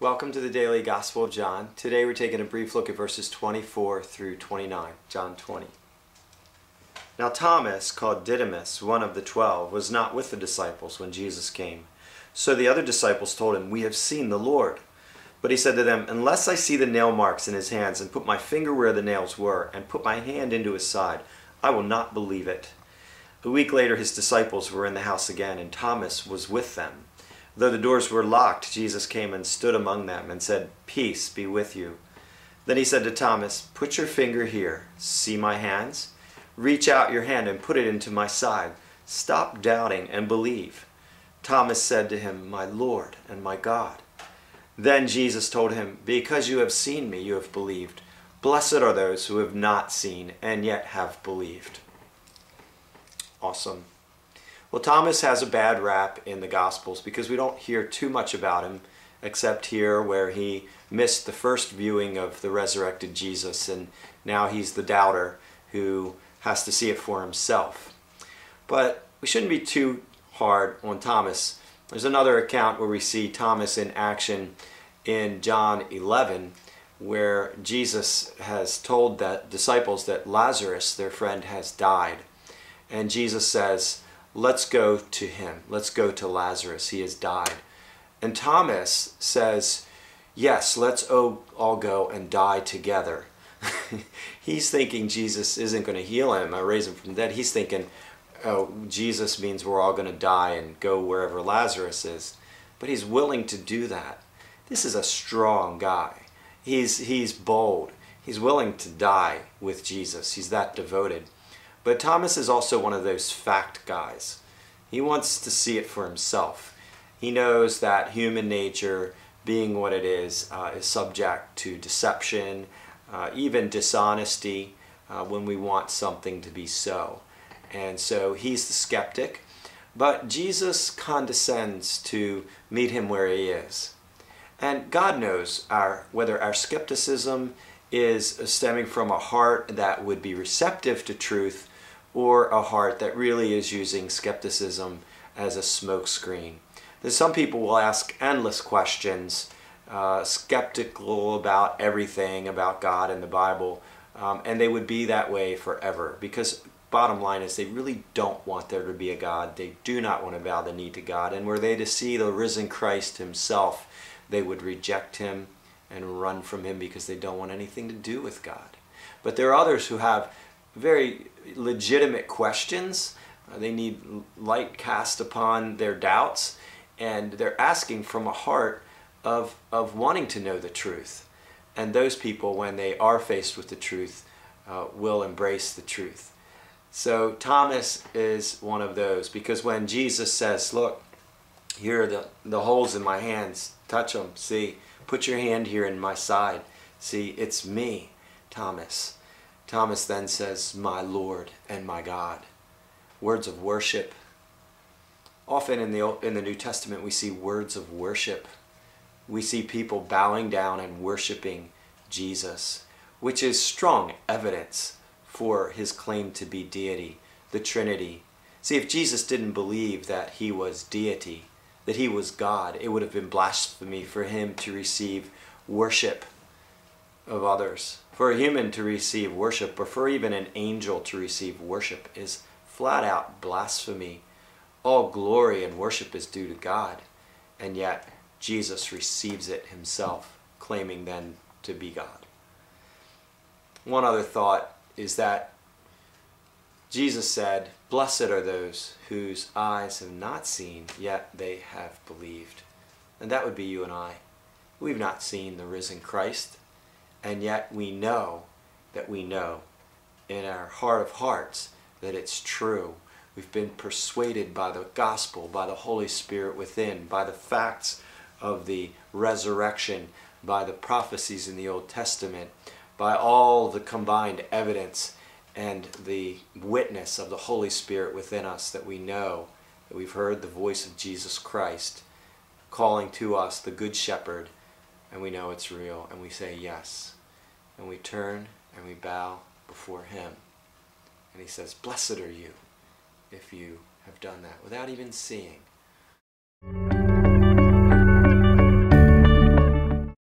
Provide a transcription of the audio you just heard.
Welcome to the Daily Gospel of John. Today we're taking a brief look at verses 24 through 29, John 20. Now Thomas, called Didymus, one of the 12, was not with the disciples when Jesus came. So the other disciples told him, "We have seen the Lord." But he said to them, "Unless I see the nail marks in his hands, and put my finger where the nails were, and put my hand into his side, I will not believe it." A week later his disciples were in the house again, and Thomas was with them. Though the doors were locked, Jesus came and stood among them and said, "Peace be with you." Then he said to Thomas, "Put your finger here. See my hands? Reach out your hand and put it into my side. Stop doubting and believe." Thomas said to him, "My Lord and my God." Then Jesus told him, "Because you have seen me, you have believed. Blessed are those who have not seen and yet have believed." Awesome. Well, Thomas has a bad rap in the Gospels because we don't hear too much about him except here where he missed the first viewing of the resurrected Jesus, and now he's the doubter who has to see it for himself. But we shouldn't be too hard on Thomas. There's another account where we see Thomas in action in John 11, where Jesus has told the disciples that Lazarus, their friend, has died. And Jesus says, "Let's go to him. Let's go to Lazarus. He has died." And Thomas says, "Yes, let's all go and die together." He's thinking Jesus isn't going to heal him or raise him from the dead. He's thinking, oh, Jesus means we're all going to die and go wherever Lazarus is. But he's willing to do that. This is a strong guy. He's bold. He's willing to die with Jesus. He's that devoted. But Thomas is also one of those fact guys. He wants to see it for himself. He knows that human nature, being what it is subject to deception, even dishonesty when we want something to be so. And so he's the skeptic. But Jesus condescends to meet him where he is. And God knows whether our skepticism is stemming from a heart that would be receptive to truth, or a heart that really is using skepticism as a smokescreen. Some people will ask endless questions, skeptical about everything about God and the Bible, and they would be that way forever, because bottom line is they really don't want there to be a God. They do not want to bow the knee to God, and were they to see the risen Christ himself, they would reject him and run from him because they don't want anything to do with God. But there are others who have very legitimate questions. They need light cast upon their doubts, and they're asking from a heart of wanting to know the truth. And those people, when they are faced with the truth, will embrace the truth. So Thomas is one of those, because when Jesus says, "Look, here are the holes in my hands, touch them, see, put your hand here in my side, see, it's me, Thomas." Thomas then says, "My Lord and my God." Words of worship. Often in the New Testament we see words of worship. We see people bowing down and worshiping Jesus, which is strong evidence for his claim to be deity, the Trinity. See, if Jesus didn't believe that he was deity, that he was God, it would have been blasphemy for him to receive worship of others. For a human to receive worship, or for even an angel to receive worship, is flat out blasphemy. All glory and worship is due to God, and yet Jesus receives it himself, claiming then to be God. One other thought is that Jesus said, "Blessed are those whose eyes have not seen, yet they have believed." And that would be you and I. We've not seen the risen Christ, and yet we know that we know in our heart of hearts that it's true. We've been persuaded by the gospel, by the Holy Spirit within, by the facts of the resurrection, by the prophecies in the Old Testament, by all the combined evidence and the witness of the Holy Spirit within us, that we know that we've heard the voice of Jesus Christ calling to us, the Good Shepherd, and we know it's real, and we say yes. And we turn and we bow before him. And he says, "Blessed are you if you have done that," without even seeing.